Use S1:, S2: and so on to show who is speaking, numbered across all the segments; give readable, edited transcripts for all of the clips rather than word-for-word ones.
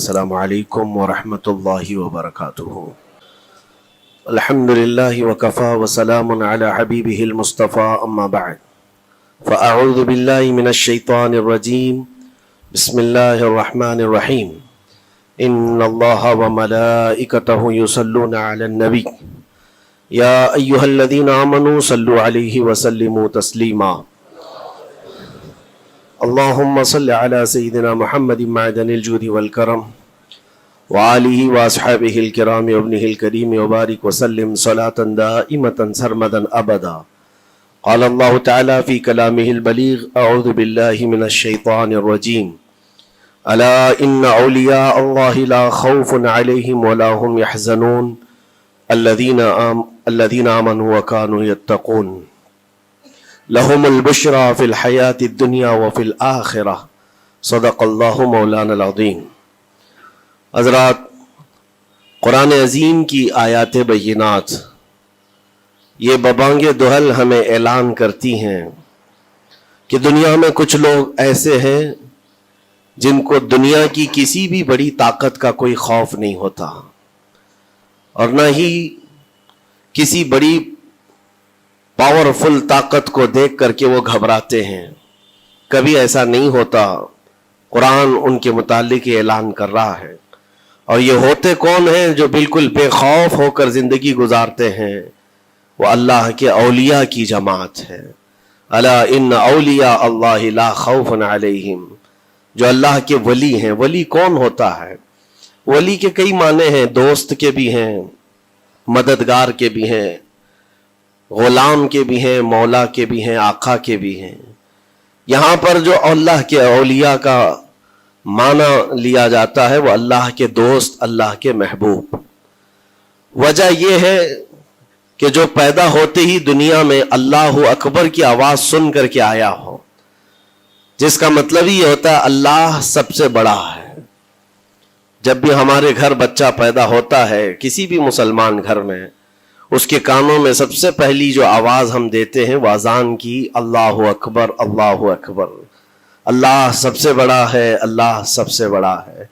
S1: السلام علیکم ورحمۃ اللہ وبرکاتہ۔ الحمد للہ وکفى وسلام علی حبیبہ المصطفى اما بعد فاعوذ باللہ من الشیطان الرجیم بسم اللہ الرحمن الرحیم ان اللہ وملائکتہ یصلون علی النبی یا ایہا الذین آمنوا صلوا علیہ وسلموا تسلیما اللہم صل علی سیدنا محمد معدن الجود والکرم وآلہ واصحابہ الکرام وابنہ الکریم وبارک وسلم صلاة دائمة سرمدا ابدا۔ قال اللہ تعالی فی کلامہ البلیغ اعوذ باللہ من الشیطان الرجیم الا ان اولیاء اللہ لا خوف علیہم ولا هم يحزنون الذین آمنوا وکانوا یتقون لهم البشرى فی الحیاة الدنیا وفی الآخرہ صدق اللہ مولانا العظیم۔ حضرات، قرآن عظیم کی آیات بینات یہ ببانگ دہل ہمیں اعلان کرتی ہیں کہ دنیا میں کچھ لوگ ایسے ہیں جن کو دنیا کی کسی بھی بڑی طاقت کا کوئی خوف نہیں ہوتا، اور نہ ہی کسی بڑی پاورفل طاقت کو دیکھ کر کے وہ گھبراتے ہیں۔ کبھی ایسا نہیں ہوتا۔ قرآن ان کے متعلق اعلان کر رہا ہے، اور یہ ہوتے کون ہیں جو بالکل بے خوف ہو کر زندگی گزارتے ہیں؟ وہ اللہ کے اولیاء کی جماعت ہے۔ الا ان اولیاء اللہ لا خوف علیہم، جو اللہ کے ولی ہیں۔ ولی کون ہوتا ہے؟ ولی کے کئی معنی ہیں، دوست کے بھی ہیں، مددگار کے بھی ہیں، غلام کے بھی ہیں، مولا کے بھی ہیں، آقا کے بھی ہیں۔ یہاں پر جو اللہ کے اولیاء کا معنی لیا جاتا ہے وہ اللہ کے دوست، اللہ کے محبوب۔ وجہ یہ ہے کہ جو پیدا ہوتے ہی دنیا میں اللہ اکبر کی آواز سن کر کے آیا ہو، جس کا مطلب یہ ہوتا ہے اللہ سب سے بڑا ہے۔ جب بھی ہمارے گھر بچہ پیدا ہوتا ہے، کسی بھی مسلمان گھر میں، اس کے کانوں میں سب سے پہلی جو آواز ہم دیتے ہیں وہ اذان کی، اللہ اکبر اللہ اکبر، اللہ سب سے بڑا ہے، اللہ سب سے بڑا ہے۔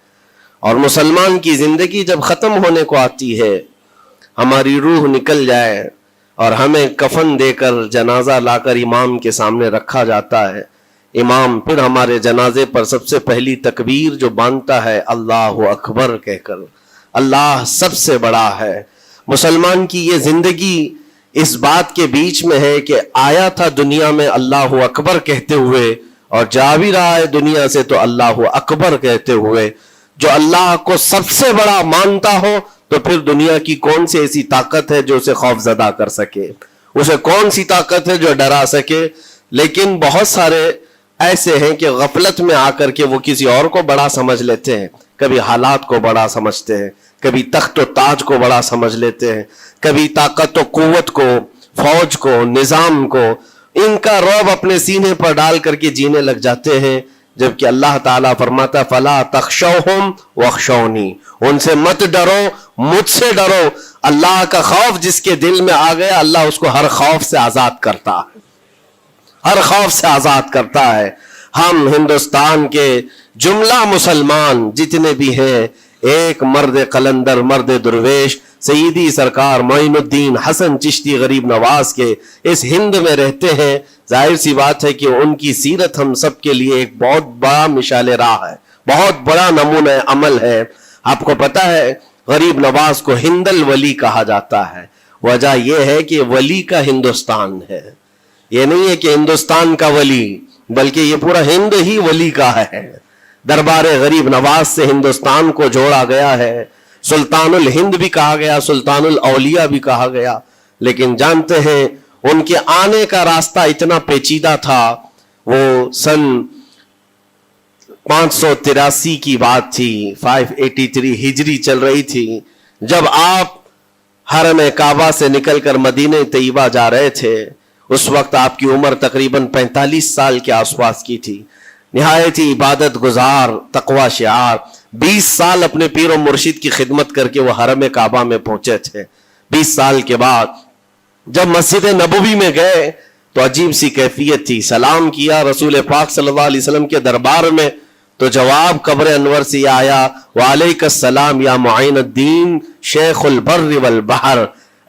S1: اور مسلمان کی زندگی جب ختم ہونے کو آتی ہے، ہماری روح نکل جائے اور ہمیں کفن دے کر جنازہ لا کر امام کے سامنے رکھا جاتا ہے، امام پھر ہمارے جنازے پر سب سے پہلی تکبیر جو باندھتا ہے اللہ اکبر کہہ کر، اللہ سب سے بڑا ہے۔ مسلمان کی یہ زندگی اس بات کے بیچ میں ہے کہ آیا تھا دنیا میں اللہ اکبر کہتے ہوئے، اور جا بھی رہا ہے دنیا سے تو اللہ اکبر کہتے ہوئے۔ جو اللہ کو سب سے بڑا مانتا ہو تو پھر دنیا کی کون سی ایسی طاقت ہے جو اسے خوف زدہ کر سکے، اسے کون سی طاقت ہے جو ڈرا سکے؟ لیکن بہت سارے ایسے ہیں کہ غفلت میں آ کر کے وہ کسی اور کو بڑا سمجھ لیتے ہیں، کبھی حالات کو بڑا سمجھتے ہیں، کبھی تخت و تاج کو بڑا سمجھ لیتے ہیں، کبھی طاقت و قوت کو، فوج کو، نظام کو، ان کا رعب اپنے سینے پر ڈال کر کے جینے لگ جاتے ہیں، جبکہ اللہ تعالیٰ فرماتا فلا تخشوہم واخشونی، ان سے مت ڈرو، مجھ سے ڈرو۔ اللہ کا خوف جس کے دل میں آ گیا، اللہ اس کو ہر خوف سے آزاد کرتا ہے، ہر خوف سے آزاد کرتا ہے۔ ہم ہندوستان کے جملہ مسلمان جتنے بھی ہیں، ایک مرد قلندر، مرد درویش، سیدی سرکار معین الدین حسن چشتی غریب نواز کے اس ہند میں رہتے ہیں۔ ظاہر سی بات ہے کہ ان کی سیرت ہم سب کے لیے ایک بہت بڑا مشعل راہ ہے، بہت بڑا نمونہ عمل ہے۔ آپ کو پتا ہے غریب نواز کو ہند الولی کہا جاتا ہے۔ وجہ یہ ہے کہ ولی کا ہندوستان ہے، یہ نہیں ہے کہ ہندوستان کا ولی، بلکہ یہ پورا ہند ہی ولی کا ہے۔ دربار غریب نواز سے ہندوستان کو جوڑا گیا ہے، سلطان الہند بھی کہا گیا، سلطان الاولیاء بھی کہا گیا۔ لیکن جانتے ہیں ان کے آنے کا راستہ اتنا پیچیدہ تھا۔ وہ سن 583 کی بات تھی، 583 ہجری چل رہی تھی، جب آپ حرم کعبہ سے نکل کر مدینہ طیبہ جا رہے تھے۔ اس وقت آپ کی عمر تقریباً 45 سال کے آس پاس کی تھی۔ نہایت ہی عبادت گزار، تقوی شعار، 20 سال اپنے پیر و مرشد کی خدمت کر کے وہ حرم کعبہ میں پہنچے تھے۔ 20 سال کے بعد جب مسجد نبوی میں گئے تو عجیب سی کیفیت تھی۔ سلام کیا رسول پاک صلی اللہ علیہ وسلم کے دربار میں تو جواب قبر انور سے یہ آیا وعلیک السلام یا معین الدین شیخ البر والبحر،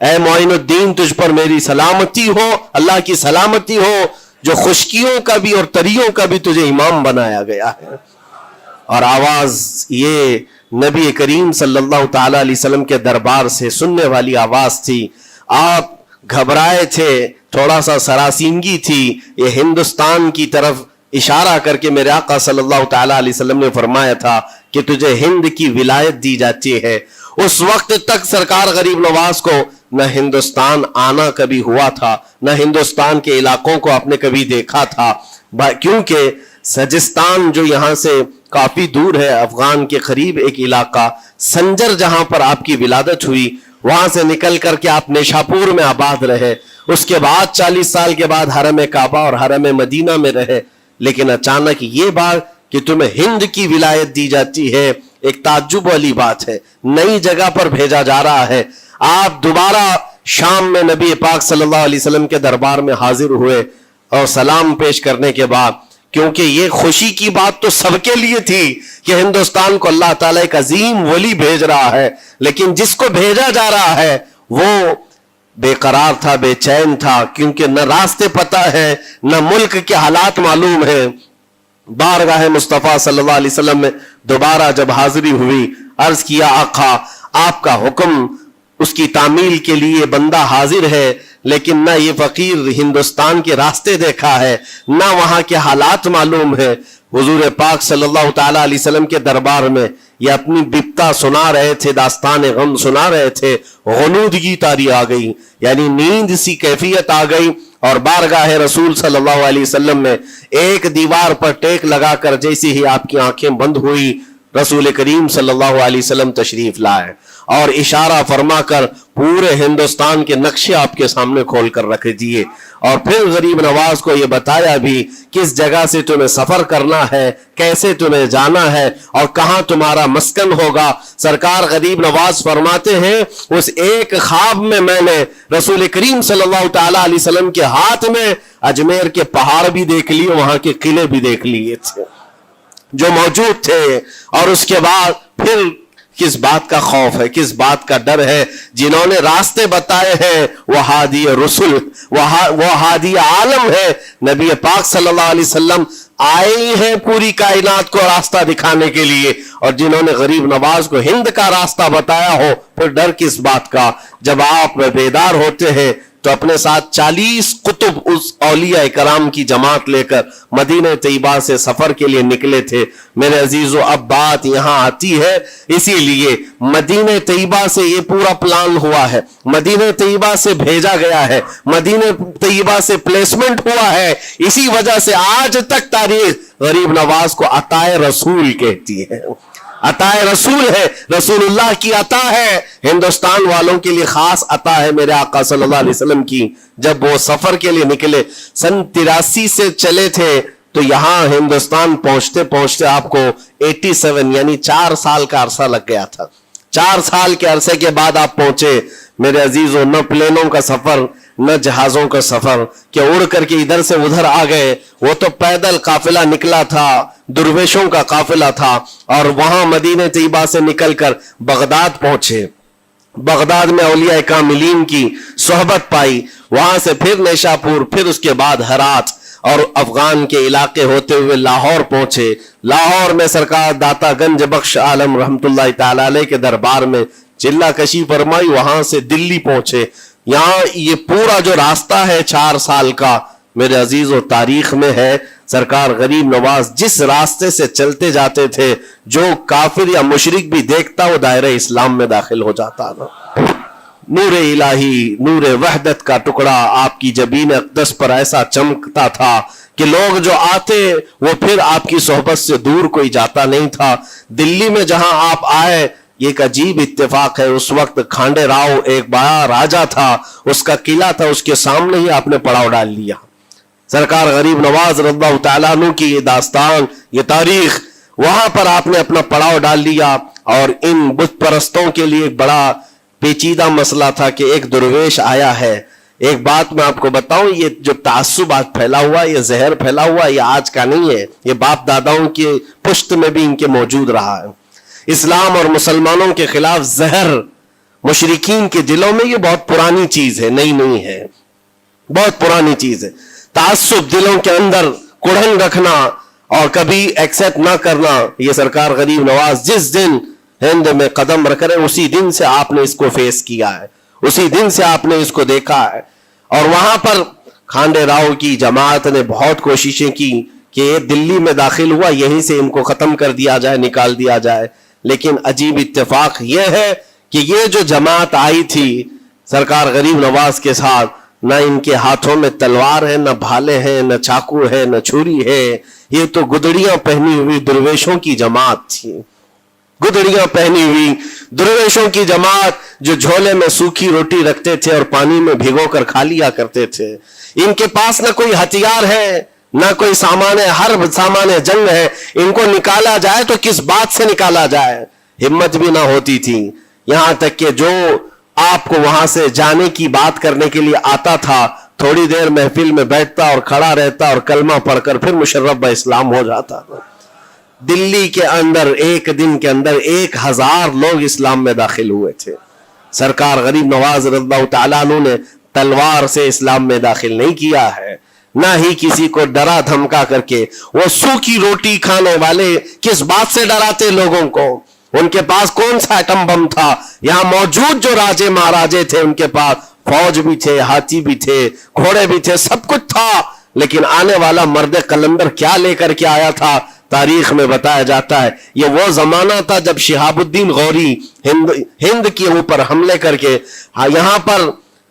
S1: اے معین الدین تجھ پر میری سلامتی ہو، اللہ کی سلامتی ہو جو خشکیوں کا بھی اور تریوں کا بھی تجھے امام بنایا گیا ہے۔ اور آواز یہ نبی کریم صلی اللہ تعالی علیہ وسلم کے دربار سے سننے والی آواز تھی۔ آپ گھبرائے تھے، تھوڑا سا سراسیمگی تھی، یہ ہندوستان کی طرف اشارہ کر کے میرے آقا صلی اللہ تعالی علیہ وسلم نے فرمایا تھا کہ تجھے ہند کی ولایت دی جاتی ہے۔ اس وقت تک سرکار غریب نواز کو نہ ہندوستان آنا کبھی ہوا تھا، نہ ہندوستان کے علاقوں کو آپ نے کبھی دیکھا تھا، کیونکہ سجستان جو یہاں سے کافی دور ہے، افغان کے قریب ایک علاقہ سنجر جہاں پر آپ کی ولادت ہوئی، وہاں سے نکل کر کے آپ نیشاپور میں آباد رہے، اس کے بعد 40 سال کے بعد حرم کعبہ اور حرم مدینہ میں رہے، لیکن اچانک یہ بات کہ تمہیں ہند کی ولایت دی جاتی ہے ایک تعجب والی بات ہے، نئی جگہ پر بھیجا جا رہا ہے۔ آپ دوبارہ شام میں نبی پاک صلی اللہ علیہ وسلم کے دربار میں حاضر ہوئے اور سلام پیش کرنے کے بعد، کیونکہ یہ خوشی کی بات تو سب کے لیے تھی کہ ہندوستان کو اللہ تعالیٰ ایک عظیم ولی بھیج رہا ہے، لیکن جس کو بھیجا جا رہا ہے وہ بے قرار تھا، بے چین تھا، کیونکہ نہ راستے پتہ ہے، نہ ملک کے حالات معلوم ہیں۔ بارگاہ مصطفیٰ صلی اللہ علیہ وسلم میں دوبارہ جب حاضری ہوئی، عرض کیا آقا آپ کا حکم، اس کی تعمیل کے لیے بندہ حاضر ہے، لیکن نہ یہ فقیر ہندوستان کے راستے دیکھا ہے، نہ وہاں کے حالات معلوم ہے۔ حضور پاک صلی اللہ تعالی علیہ وسلم کے دربار میں یہ اپنی بپتا سنا رہے تھے، داستان غم سنا رہے تھے، غنودگی طاری آ گئی، یعنی نیند سی کیفیت آ گئی، اور بارگاہ رسول صلی اللہ علیہ وسلم میں ایک دیوار پر ٹیک لگا کر جیسے ہی آپ کی آنکھیں بند ہوئی، رسول کریم صلی اللہ علیہ وسلم تشریف لائے اور اشارہ فرما کر پورے ہندوستان کے نقشے آپ کے سامنے کھول کر رکھ دیے، اور پھر غریب نواز کو یہ بتایا بھی کس جگہ سے تمہیں سفر کرنا ہے، کیسے تمہیں جانا ہے اور کہاں تمہارا مسکن ہوگا۔ سرکار غریب نواز فرماتے ہیں اس ایک خواب میں میں نے رسول کریم صلی اللہ تعالی علیہ وسلم کے ہاتھ میں اجمیر کے پہاڑ بھی دیکھ لیے، وہاں کے قلعے بھی دیکھ لیے تھے جو موجود تھے، اور اس کے بعد پھر کس بات کا خوف ہے، کس بات کا ڈر ہے؟ جنہوں نے راستے بتائے ہیں وہ ہادی رسول، وہ ہادی عالم ہے، نبی پاک صلی اللہ علیہ وسلم آئے ہیں پوری کائنات کو راستہ دکھانے کے لیے، اور جنہوں نے غریب نواز کو ہند کا راستہ بتایا ہو، پھر ڈر کس بات کا؟ جب آپ بیدار ہوتے ہیں تو اپنے ساتھ 40 قطب اس اولیاء کرام کی جماعت لے کر مدینہ طیبہ سے سفر کے لیے نکلے تھے۔ میرے عزیزو اب بات یہاں آتی ہے، اسی لیے مدینہ طیبہ سے یہ پورا پلان ہوا ہے، مدینہ طیبہ سے بھیجا گیا ہے، مدینہ طیبہ سے پلیسمنٹ ہوا ہے، اسی وجہ سے آج تک تاریخ غریب نواز کو عطائے رسول کہتی ہے۔ عطائے رسول ہے، رسول اللہ کی عطا ہے، ہندوستان والوں کے لیے خاص عطا ہے میرے آقا صلی اللہ علیہ وسلم کی۔ جب وہ سفر کے لیے نکلے، سن 83 سے چلے تھے، تو یہاں ہندوستان پہنچتے پہنچتے آپ کو 87 یعنی 4 سال کا عرصہ لگ گیا تھا۔ 4 سال کے عرصے کے بعد آپ پہنچے میرے عزیزوں، نہ پلینوں کا سفر نہ جہازوں کا سفر کہ اڑ کر کے ادھر سے ادھر آ گئے، وہ تو پیدل قافلہ نکلا تھا، درویشوں کا قافلہ تھا، اور وہاں مدینہ طیبہ سے نکل کر بغداد پہنچے۔ بغداد میں اولیاء کاملین کی صحبت پائی، وہاں سے پھر نیشاپور، پھر اس کے بعد ہرات، اور افغان کے علاقے ہوتے ہوئے لاہور پہنچے۔ لاہور میں سرکار داتا گنج بخش عالم رحمت اللہ تعالی علیہ کے دربار میں چلہ کشی فرمائی، وہاں سے دلی پہنچے۔ یہاں یہ پورا جو راستہ ہے 4 سال کا میرے عزیز و تاریخ میں ہے، سرکار غریب نواز جس راستے سے چلتے جاتے تھے، جو کافر یا مشرک بھی دیکھتا وہ دائرہ اسلام میں داخل ہو جاتا نا۔ نور الہی، نور وحدت کا ٹکڑا آپ کی جبین اقدس پر ایسا چمکتا تھا کہ لوگ جو آتے وہ پھر آپ کی صحبت سے دور کوئی جاتا نہیں تھا۔ دلی میں جہاں آپ آئے، یہ ایک عجیب اتفاق ہے، اس وقت کھانڈے راؤ ایک بڑا راجہ تھا، اس کا قلعہ تھا، اس کے سامنے ہی آپ نے پڑاؤ ڈال لیا۔ سرکار غریب نواز رضی اللہ تعالیٰ عنہ کی یہ داستان، یہ تاریخ، وہاں پر آپ نے اپنا پڑاؤ ڈال لیا، اور ان بت پرستوں کے لیے ایک بڑا پیچیدہ مسئلہ تھا کہ ایک درویش آیا ہے، ایک بات میں آپ کو بتاؤں، یہ جو تعصب آج پھیلا ہوا، یہ زہر پھیلا ہوا، یہ آج کا نہیں ہے، یہ باپ داداؤں کے پشت میں بھی ان کے موجود رہا ہے۔ اسلام اور مسلمانوں کے خلاف زہر مشرکین کے دلوں میں یہ بہت پرانی چیز ہے، نئی نہیں ہے، بہت پرانی چیز ہے۔ تعصب دلوں کے اندر کڑھن رکھنا اور کبھی ایکسپٹ نہ کرنا، یہ سرکار غریب نواز جس دن ہند میں قدم رکھ رہے اسی دن سے آپ نے اس کو فیس کیا ہے، اسی دن سے آپ نے اس کو دیکھا ہے۔ اور وہاں پر کھانڈے راؤ کی جماعت نے بہت کوششیں کی کہ یہ دلی میں داخل ہوا، یہیں سے ان کو ختم کر دیا جائے، نکال دیا جائے، لیکن عجیب اتفاق یہ ہے کہ یہ جو جماعت آئی تھی سرکار غریب نواز کے ساتھ، نہ ان کے ہاتھوں میں تلوار ہے، نہ بھالے ہیں، نہ چاقو ہے، نہ چھری ہے، یہ تو گدڑیاں پہنی ہوئی درویشوں کی جماعت تھی، گدڑیاں پہنی ہوئی درویشوں کی جماعت جو جھولے میں سوکھی روٹی رکھتے تھے اور پانی میں بھگو کر کھا لیا کرتے تھے۔ ان کے پاس نہ کوئی ہتھیار ہے، نہ کوئی سامان حرب، سامان جنگ ہے، ان کو نکالا جائے تو کس بات سے نکالا جائے، ہمت بھی نہ ہوتی تھی۔ یہاں تک کہ جو آپ کو وہاں سے جانے کی بات کرنے کے لیے آتا تھا، تھوڑی دیر محفل میں بیٹھتا اور کھڑا رہتا اور کلمہ پڑھ کر پھر مشرف با اسلام ہو جاتا۔ دلی کے اندر ایک دن کے اندر 1000 لوگ اسلام میں داخل ہوئے تھے۔ سرکار غریب نواز رضی اللہ تعالیٰ عنہ نے تلوار سے اسلام میں داخل نہیں کیا ہے، نہ ہی کسی کو ڈرا دھمکا کر کے۔ وہ سوکھی روٹی کھانے والے کس بات سے ڈراتے لوگوں کو؟ ان کے پاس کون سا ایٹم بم تھا؟ یہاں موجود جو راجے مہاراجے تھے ان کے پاس فوج بھی تھے، ہاتھی بھی تھے، گھوڑے بھی تھے، سب کچھ تھا، لیکن آنے والا مرد قلندر کیا لے کر کے آیا تھا؟ تاریخ میں بتایا جاتا ہے یہ وہ زمانہ تھا جب شہاب الدین غوری ہند کے اوپر حملے کر کے یہاں پر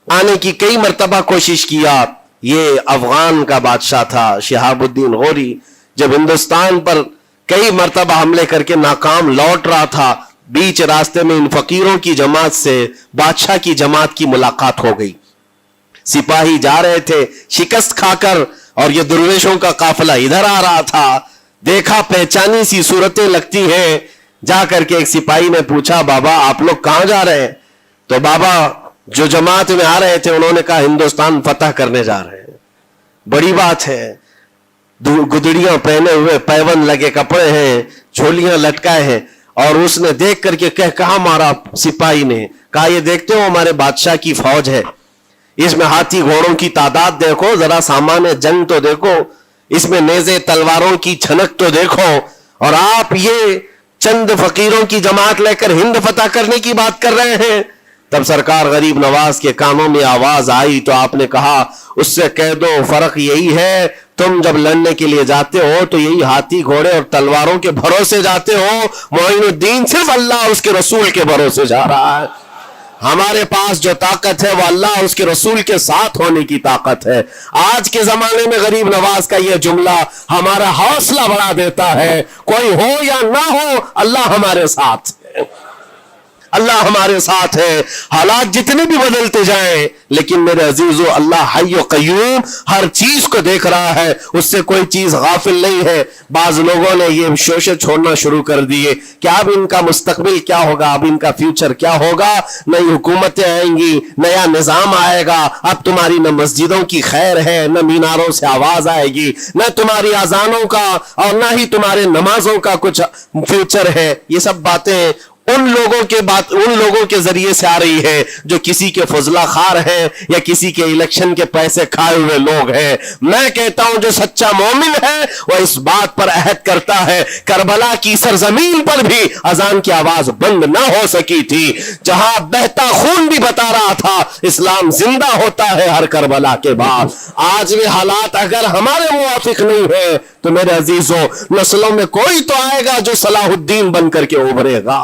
S1: آنے کی کئی مرتبہ کوشش کیا۔ یہ افغان کا بادشاہ تھا شہاب الدین غوری، جب ہندوستان پر کئی مرتبہ حملے کر کے ناکام لوٹ رہا تھا، بیچ راستے میں ان فقیروں کی جماعت سے بادشاہ کی جماعت کی ملاقات ہو گئی۔ سپاہی جا رہے تھے شکست کھا کر اور یہ درویشوں کا قافلہ ادھر آ رہا تھا، دیکھا پہچانی سی صورتیں لگتی ہیں، جا کر کے ایک سپاہی نے پوچھا بابا آپ لوگ کہاں جا رہے ہیں؟ تو بابا جو جماعت میں آ رہے تھے انہوں نے کہا ہندوستان فتح کرنے جا رہے ہیں۔ بڑی بات ہے، گدڑیاں پہنے ہوئے، پیون لگے کپڑے ہیں، جھولیاں لٹکائے ہیں، اور اس نے دیکھ کر کے کہا مارا سپاہی نے، کہا یہ دیکھتے ہو ہمارے بادشاہ کی فوج ہے، اس میں ہاتھی گھوڑوں کی تعداد دیکھو، ذرا سامان جنگ تو دیکھو، اس میں نیزے تلواروں کی چھنک تو دیکھو، اور آپ یہ چند فقیروں کی جماعت لے کر ہند فتح کرنے کی بات کر رہے ہیں۔ تب سرکار غریب نواز کے کانوں میں آواز آئی تو آپ نے کہا اس سے کہہ دو فرق یہی ہے، تم جب لڑنے کے لیے جاتے ہو تو یہی ہاتھی گھوڑے اور تلواروں کے بھروسے جاتے ہو، معین الدین صرف اللہ اور اس کے رسول کے بھروسے جا رہا ہے۔ ہمارے پاس جو طاقت ہے وہ اللہ اور اس کے رسول کے ساتھ ہونے کی طاقت ہے۔ آج کے زمانے میں غریب نواز کا یہ جملہ ہمارا حوصلہ بڑھا دیتا ہے، کوئی ہو یا نہ ہو اللہ ہمارے ساتھ ہے، اللہ ہمارے ساتھ ہے، حالات جتنے بھی بدلتے جائیں، لیکن میرے عزیزو اللہ حی و قیوم ہر چیز کو دیکھ رہا ہے، اس سے کوئی چیز غافل نہیں ہے۔ بعض لوگوں نے یہ شوشے چھوڑنا شروع کر دیے کہ اب ان کا مستقبل کیا ہوگا، اب ان کا فیوچر کیا ہوگا، نئی حکومتیں آئیں گی، نیا نظام آئے گا، اب تمہاری نہ مسجدوں کی خیر ہے، نہ میناروں سے آواز آئے گی، نہ تمہاری اذانوں کا اور نہ ہی تمہارے نمازوں کا کچھ فیوچر ہے۔ یہ سب باتیں ان لوگوں کے ذریعے سے آ رہی ہے جو کسی کے فضلہ خار ہیں یا کسی کے الیکشن کے پیسے کھائے ہوئے لوگ ہیں۔ میں کہتا ہوں جو سچا مومن ہے وہ اس بات پر عہد کرتا ہے، کربلا کی سرزمین پر بھی اذان کی آواز بند نہ ہو سکی تھی، جہاں بہتا خون بھی بتا رہا تھا اسلام زندہ ہوتا ہے ہر کربلا کے بعد۔ آج بھی حالات اگر ہمارے موافق نہیں ہے تو میرے عزیزوں نسلوں میں کوئی تو آئے گا جو صلاح الدین بن کر کے ابھرے گا،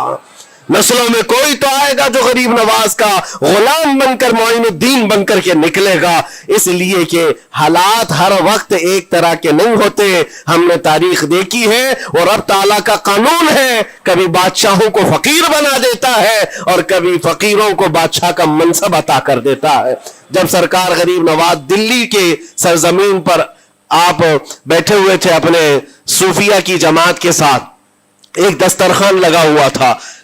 S1: نسلوں میں کوئی تو آئے گا جو غریب نواز کا غلام بن کر معین الدین بن کر کے نکلے گا۔ اس لیے کہ حالات ہر وقت ایک طرح کے نہیں ہوتے، ہم نے تاریخ دیکھی ہے اور رب تعالیٰ کا قانون ہے، کبھی بادشاہوں کو فقیر بنا دیتا ہے اور کبھی فقیروں کو بادشاہ کا منصب عطا کر دیتا ہے۔ جب سرکار غریب نواز دلی کے سرزمین پر آپ بیٹھے ہوئے تھے اپنے صوفیہ کی جماعت کے ساتھ، ایک دسترخوان لگا ہوا تھا،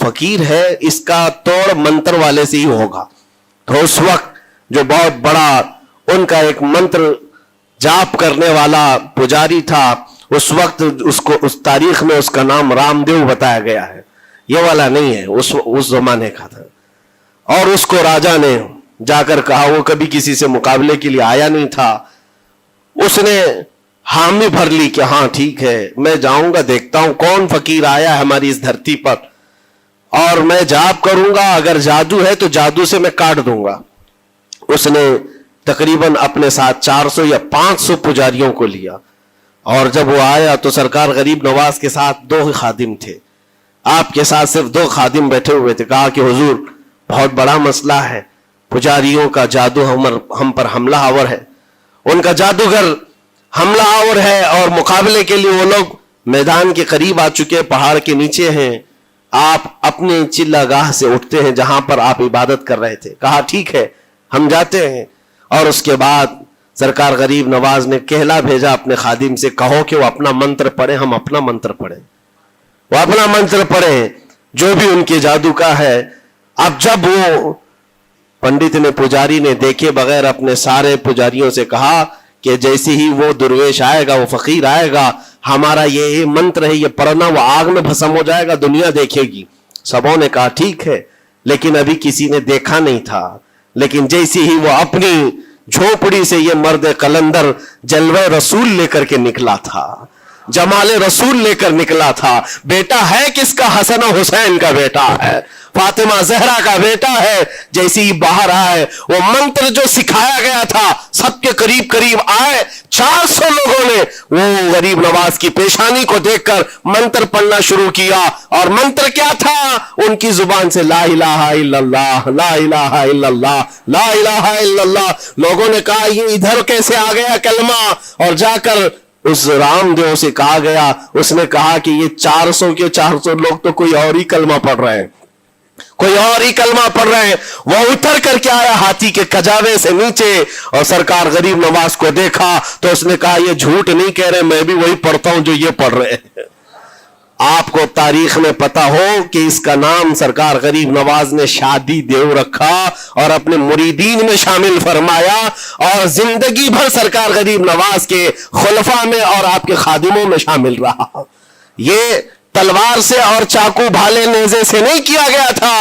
S1: فقیر ہے اس کا توڑ منتر والے سے ہی ہوگا. تو اس وقت جو بہت بڑا ان کا ایک منتر جاپ کرنے والا پجاری تھا, اس وقت اس تاریخ میں اس کا نام رام دیو بتایا گیا ہے, یہ والا نہیں ہے, اس زمانے کا تھا. اور اس کو راجا نے جا کر کہا, وہ کبھی کسی سے مقابلے کے لیے آیا نہیں تھا, اس نے حامی بھر لی کہ ہاں ٹھیک ہے میں جاؤں گا, دیکھتا ہوں کون فقیر آیا ہے ہماری اس دھرتی پر, اور میں جاپ کروں گا, اگر جادو ہے تو جادو سے میں کاٹ دوں گا. اس نے تقریباً اپنے ساتھ 400 یا 500 پجاریوں کو لیا, اور جب وہ آیا تو سرکار غریب نواز کے ساتھ 2 خادم تھے, آپ کے ساتھ صرف 2 خادم بیٹھے ہوئے تھے. کہا کہ حضور بہت بڑا مسئلہ ہے, پجاریوں کا جادو ہم پر حملہ آور ہے, ان کا جادوگر حملہ آور ہے, اور مقابلے کے لیے وہ لوگ میدان کے قریب آ چکے, پہاڑ کے نیچے ہیں, آپ اپنے چلہ گاہ سے اٹھتے ہیں جہاں پر آپ عبادت کر رہے تھے. کہا ٹھیک ہے ہم جاتے ہیں. اور اس کے بعد سرکار غریب نواز نے کہلا بھیجا اپنے خادم سے, کہو کہ وہ اپنا منتر پڑھیں, ہم اپنا منتر پڑھیں. وہ اپنا منتر پڑھیں جو بھی ان کے جادو کا ہے. اب جب وہ پنڈت نے, پجاری نے دیکھے بغیر اپنے سارے پجاریوں سے کہا کہ جیسے ہی وہ درویش آئے گا, وہ فقیر آئے گا, ہمارا یہ منتر ہے یہ پڑھنا, وہ آگ میں بھسم ہو جائے گا, دنیا دیکھے گی. سبوں نے کہا ٹھیک ہے, لیکن ابھی کسی نے دیکھا نہیں تھا. لیکن جیسے ہی وہ اپنی جھوپڑی سے یہ مرد قلندر جلوہ رسول لے کر کے نکلا تھا, جمال رسول لے کر نکلا تھا. بیٹا ہے کس کا؟ حسن و حسین کا بیٹا ہے, فاطمہ زہرا کا بیٹا ہے. جیسے ہی باہر آئے, وہ منتر جو سکھایا گیا تھا سب کے قریب قریب آئے. 400 لوگوں نے وہ غریب نواز کی پیشانی کو دیکھ کر منتر پڑھنا شروع کیا. اور منتر کیا تھا؟ ان کی زبان سے لا الہ الا اللہ, لا الہ الا اللہ, لا الہ الا اللہ. لوگوں نے کہا یہ ادھر کیسے آ گیا کلمہ؟ اور جا کر اس رام دیو سے کہا گیا, اس نے کہا کہ یہ 400 کے 400 لوگ تو کوئی اور ہی کلمہ پڑھ رہے ہیں, کوئی اور ہی کلمہ پڑھ رہے ہیں. وہ اتر کر کے آیا ہاتھی کے کجاوے سے نیچے, اور سرکار غریب نواز کو دیکھا تو اس نے کہا یہ جھوٹ نہیں کہہ رہے, میں بھی وہی پڑھتا ہوں جو یہ پڑھ رہے ہیں. آپ کو تاریخ میں پتا ہو کہ اس کا نام سرکار غریب نواز نے شادی دیو رکھا اور اپنے مریدین میں شامل فرمایا, اور زندگی بھر سرکار غریب نواز کے خلفاء میں اور آپ کے خادموں میں شامل رہا. یہ تلوار سے اور چاقو بھالے نیزے سے نہیں کیا گیا تھا,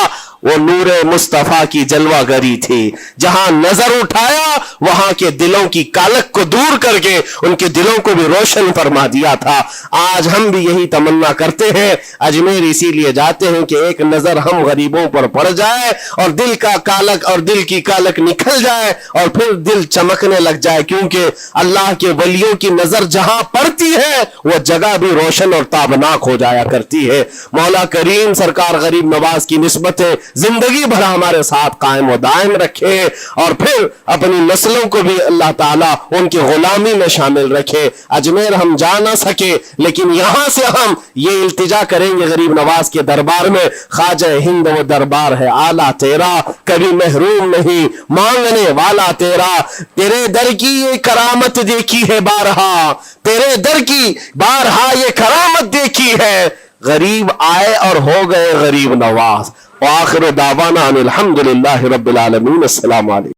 S1: وہ نور مصطفیٰ کی جلوہ گری تھی. جہاں نظر اٹھایا وہاں کے دلوں کی کالک کو دور کر کے ان کے دلوں کو بھی روشن فرما دیا تھا. آج ہم بھی یہی تمنا کرتے ہیں, اجمیر اسی لیے جاتے ہیں کہ ایک نظر ہم غریبوں پر پڑ جائے اور دل کا کالک اور دل کی کالک نکل جائے اور پھر دل چمکنے لگ جائے, کیونکہ اللہ کے ولیوں کی نظر جہاں پڑتی ہے وہ جگہ بھی روشن اور تابناک ہو جایا کرتی ہے. مولا کریم سرکار غریب نواز کی نسبتیں زندگی بھر ہمارے ساتھ قائم و دائم رکھے, اور پھر اپنی نسلوں کو بھی اللہ تعالیٰ ان کی غلامی میں شامل رکھے. اجمیر ہم جا نہ سکے, لیکن یہاں سے ہم یہ التجا کریں گے غریب نواز کے دربار میں, خواجہ ہند وہ دربار ہے آلہ تیرا, کبھی محروم نہیں مانگنے والا تیرا. تیرے در کی یہ کرامت دیکھی ہے بارہا, تیرے در کی بارہا یہ کرامت دیکھی ہے. غریب آئے اور ہو گئے غریب نواز. وآخر دعوانا ان الحمدللہ رب العالمین. السلام علیکم.